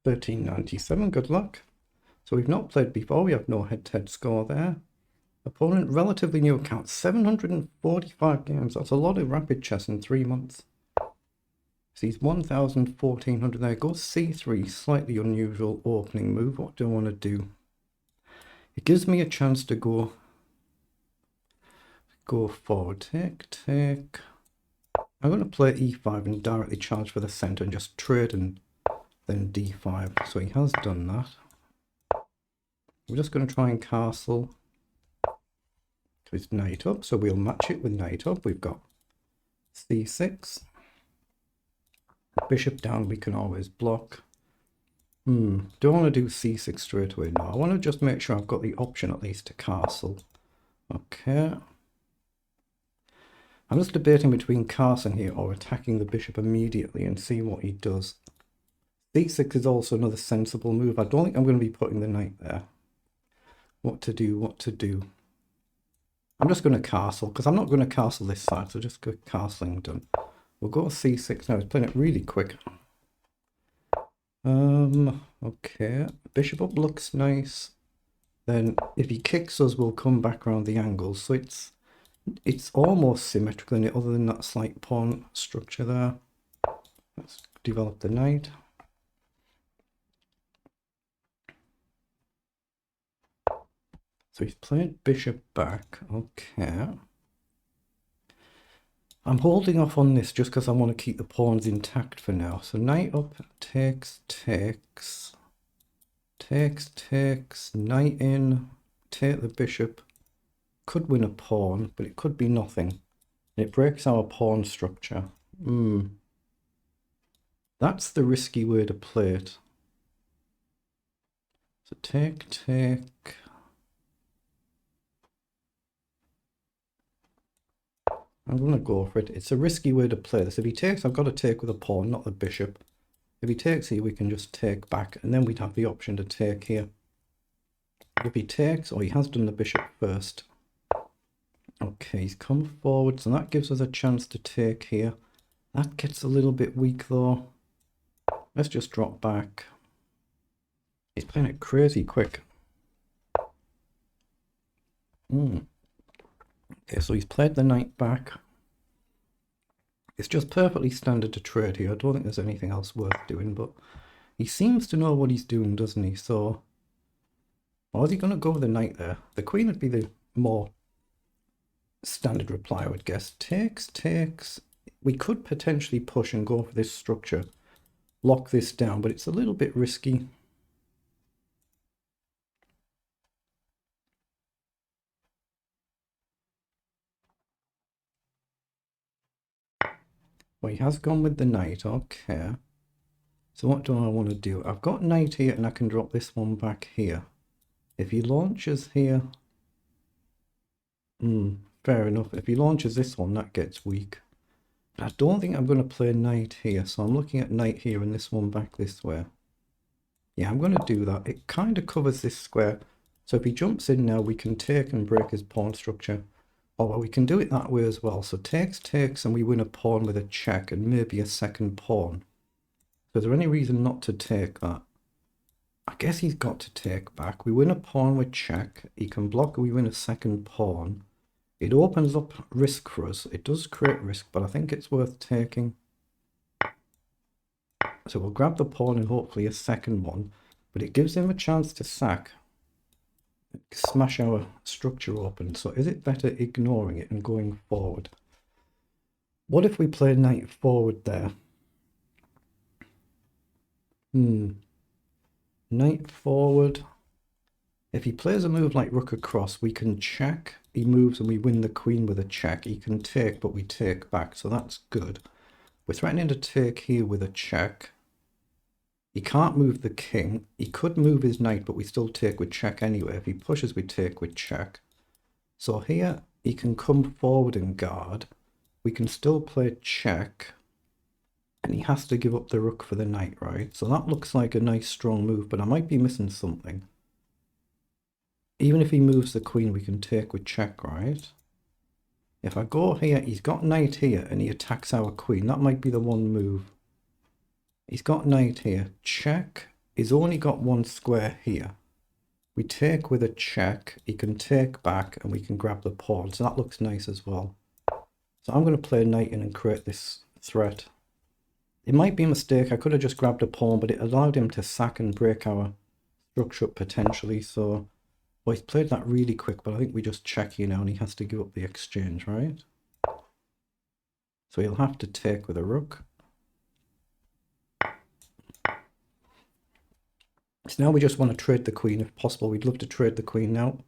1397, good luck. So we've not played before, we have no head-to-head score there. Opponent, relatively new account, 745 games. That's a lot of rapid chess in 3 months. Sees 1,1400 there. Goes c3, slightly unusual opening move. What do I want to do? It gives me a chance to go forward. Take. I'm going to play e5 and directly charge for the center and just trade and then d5. So he has done that. We're just going to try and castle with knight up. So we'll match it with knight up. We've got c6. Bishop down, we can always block. Do I want to do c6 straight away? No, I want to just make sure I've got the option at least to castle. Okay. I'm just debating between castling here or attacking the bishop immediately and see what he does. c6 is also another sensible move. I don't think I'm going to be putting the knight there. What to do? I'm just going to castle, because I'm not going to castle this side, so just go castling done. We'll go c6 now. He's playing it really quick. Okay. Bishop up looks nice. Then if he kicks us, we'll come back around the angles. So it's almost symmetrical in it, other than that slight pawn structure there. Let's develop the knight. So he's playing bishop back. Okay. I'm holding off on this just because I want to keep the pawns intact for now. So knight up, takes, knight in, take the bishop. Could win a pawn, but it could be nothing. It breaks our pawn structure. That's the risky way to play it. So take. I'm going to go for it. It's a risky way to play this. If he takes, I've got to take with a pawn, not the bishop. If he takes here, we can just take back, and then we'd have the option to take here. If he takes, he has done the bishop first. Okay, he's come forward, so that gives us a chance to take here. That gets a little bit weak though. Let's just drop back. He's playing it crazy quick. Okay, so he's played the knight back. It's just perfectly standard to trade here. I don't think there's anything else worth doing, but he seems to know what he's doing, doesn't he? So, or is he going to go with the knight there? The queen would be the more standard reply, I would guess. Takes. We could potentially push and go for this structure, lock this down, but it's a little bit risky. Well, he has gone with the knight. Okay. So what do I want to do? I've got knight here and I can drop this one back here. If he launches here... fair enough. If he launches this one, that gets weak. But I don't think I'm going to play knight here. So I'm looking at knight here and this one back this way. Yeah, I'm going to do that. It kind of covers this square. So if he jumps in now, we can take and break his pawn structure. Oh, well, we can do it that way as well. So takes, and we win a pawn with a check and maybe a second pawn. So is there any reason not to take that? I guess he's got to take back. We win a pawn with check. He can block, we win a second pawn. It opens up risk for us. It does create risk, but I think it's worth taking. So we'll grab the pawn and hopefully a second one. But it gives him a chance to sack. Smash our structure open. So is it better ignoring it and going forward? What if we play knight forward there? Knight forward. If he plays a move like rook across, we can check. He moves and we win the queen with a check. He can take, but we take back, so that's good. We're threatening to take here with a check. He can't move the king. He could move his knight, but we still take with check anyway. If he pushes, we take with check. So here, he can come forward and guard. We can still play check. And he has to give up the rook for the knight, right? So that looks like a nice strong move, but I might be missing something. Even if he moves the queen, we can take with check, right? If I go here, he's got knight here, and he attacks our queen. That might be the one move. He's got knight here. Check. he's only got one square here. We take with a check, he can take back, and we can grab the pawn. So that looks nice as well. So I'm going to play knight in and create this threat. It might be a mistake. I could have just grabbed a pawn, but it allowed him to sack and break our structure potentially. So, well, he's played that really quick, but I think we just check here now, and he has to give up the exchange, right? So he'll have to take with a rook. So now we just want to trade the queen if possible. We'd love to trade the queen now.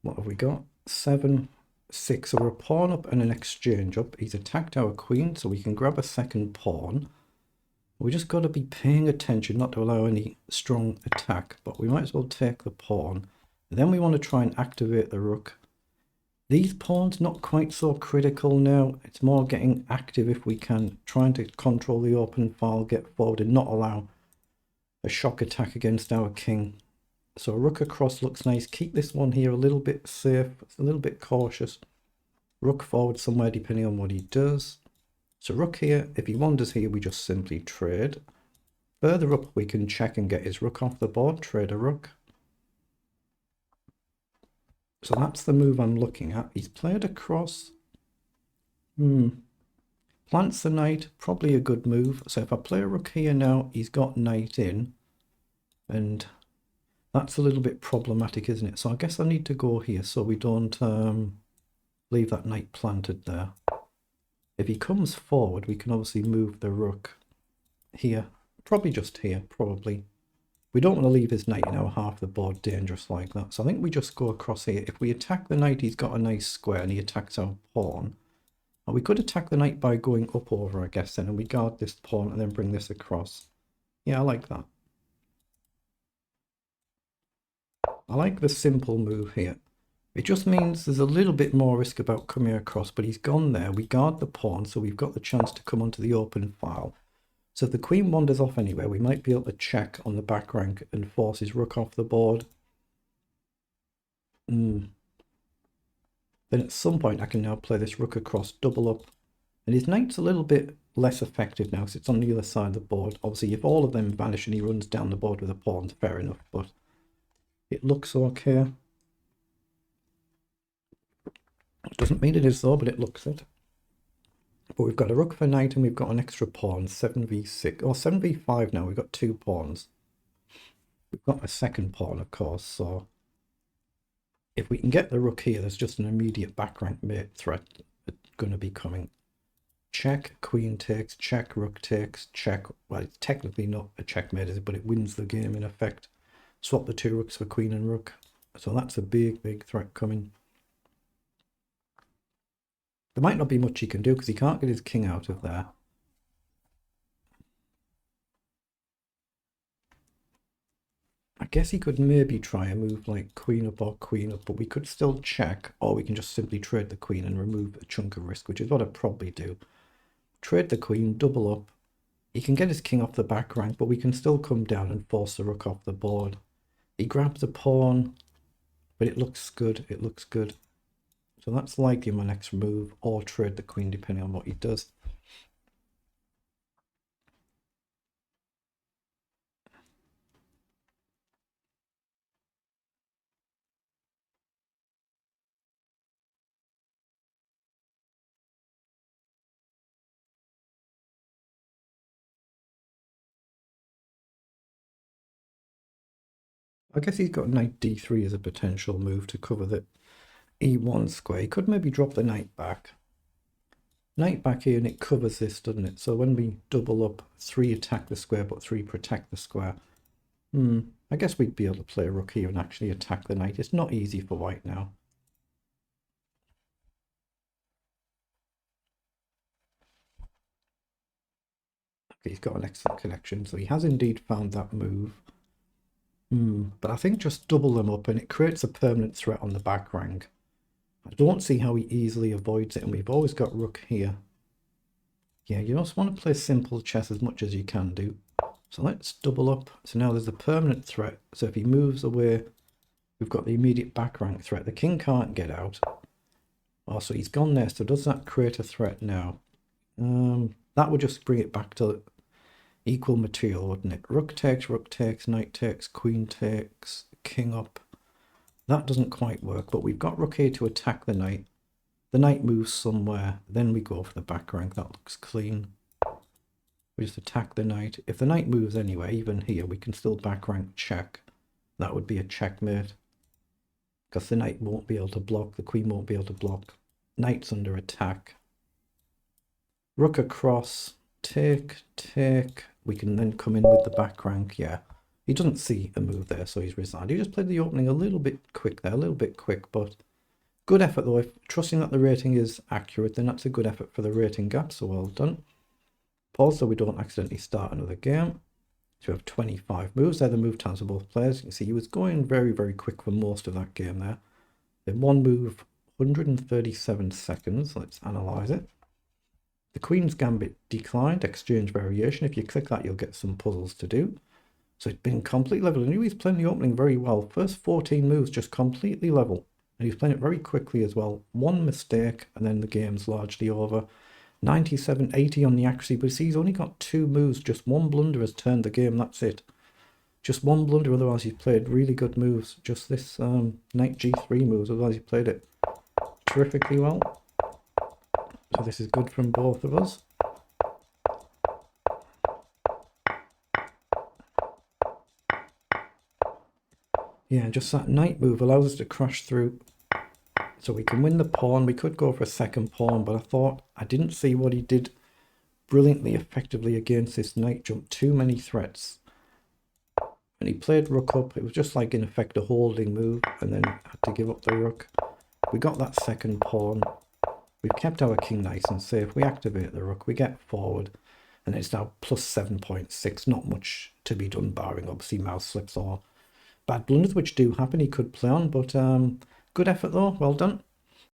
What have we got? 7, 6. So we're a pawn up and an exchange up. He's attacked our queen, so we can grab a second pawn. We just got to be paying attention not to allow any strong attack, but we might as well take the pawn. And then we want to try and activate the rook. These pawns not quite so critical now. It's more getting active if we can, trying to control the open file, get forward and not allow a shock attack against our king. So a rook across looks nice. Keep this one here a little bit safe. It's a little bit cautious. Rook forward somewhere depending on what he does. So rook here. If he wanders here, we just simply trade. Further up, we can check and get his rook off the board. Trade a rook. So that's the move I'm looking at. He's played across. Plants the knight, probably a good move. So if I play a rook here now, he's got knight in. And that's a little bit problematic, isn't it? So I guess I need to go here so we don't leave that knight planted there. If he comes forward, we can obviously move the rook here. Probably just here, probably. We don't want to leave his knight in our half of the board dangerous like that. So I think we just go across here. If we attack the knight, he's got a nice square and he attacks our pawn. And we could attack the knight by going up over, I guess, then, and we guard this pawn and then bring this across. Yeah, I like that. I like the simple move here. It just means there's a little bit more risk about coming across, but he's gone there. We guard the pawn, so we've got the chance to come onto the open file. So if the queen wanders off anywhere, we might be able to check on the back rank and force his rook off the board. Then at some point I can now play this rook across, double up. And his knight's a little bit less effective now because it's on the other side of the board. Obviously, if all of them vanish and he runs down the board with a pawn, fair enough. But it looks okay. It doesn't mean it is though, but it looks it. But we've got a rook for knight and we've got an extra pawn, 7v6. Or 7v5 now, we've got 2 pawns. We've got a second pawn, of course, so if we can get the rook here, there's just an immediate back rank mate threat that's going to be coming. Check, queen takes, check, rook takes, check. Well, it's technically not a checkmate, is it? But it wins the game in effect. Swap the 2 rooks for queen and rook. So that's a big, big threat coming. There might not be much he can do because he can't get his king out of there. I guess he could maybe try a move like queen up or queen up, but we could still check, or we can just simply trade the queen and remove a chunk of risk, which is what I'd probably do. Trade the queen, double up. He can get his king off the back rank, but we can still come down and force the rook off the board. He grabs a pawn, but it looks good. It looks good. So that's likely my next move, or trade the queen depending on what he does. I guess he's got knight d3 as a potential move to cover the e1 square. He could maybe drop the knight back. Knight back here and it covers this, doesn't it? So when we double up, 3 attack the square, but 3 protect the square. I guess we'd be able to play a rook here and actually attack the knight. It's not easy for white now. Okay, he's got an excellent connection, so he has indeed found that move. But I think just double them up and it creates a permanent threat on the back rank. I don't see how he easily avoids it, and we've always got rook here. Yeah, you just want to play simple chess as much as you can do. So let's double up. So now there's a permanent threat. So if he moves away, we've got the immediate back rank threat. The king can't get out. Oh, so he's gone there. So does that create a threat now? That would just bring it back to equal material, wouldn't it? Rook takes, knight takes, queen takes, king up. That doesn't quite work, but we've got rook here to attack the knight. The knight moves somewhere, then we go for the back rank. That looks clean. We just attack the knight. If the knight moves anyway, even here, we can still back rank check. That would be a checkmate. Because the knight won't be able to block, the queen won't be able to block. Knight's under attack. Rook across, take. We can then come in with the back rank, yeah. He doesn't see a move there, so he's resigned. He just played the opening a little bit quick there, a little bit quick, but good effort though. If trusting that the rating is accurate, then that's a good effort for the rating gap, so well done. Pause so we don't accidentally start another game. So we have 25 moves. They're the move times for both players. You can see he was going very, very quick for most of that game there. In one move, 137 seconds. Let's analyze it. The Queen's Gambit declined, exchange variation. If you click that, you'll get some puzzles to do. So it's been completely level. I knew he's playing the opening very well. First 14 moves, just completely level. And he's playing it very quickly as well. One mistake, and then the game's largely over. 97-80 on the accuracy, but see, he's only got 2 moves. Just one blunder has turned the game, that's it. Just one blunder, otherwise he's played really good moves. Just this knight g3 moves, otherwise he played it terrifically well. So this is good from both of us. Yeah, just that knight move allows us to crash through. So we can win the pawn. We could go for a second pawn, but I thought I didn't see what he did brilliantly effectively against this knight jump. Too many threats. And he played rook up. It was just like in effect a holding move, and then had to give up the rook. We got that second pawn. We've kept our king nice and safe. We activate the rook. We get forward. And it's now plus 7.6. Not much to be done, barring obviously mouse slips or bad blunders, which do happen. He could play on, but good effort though. Well done.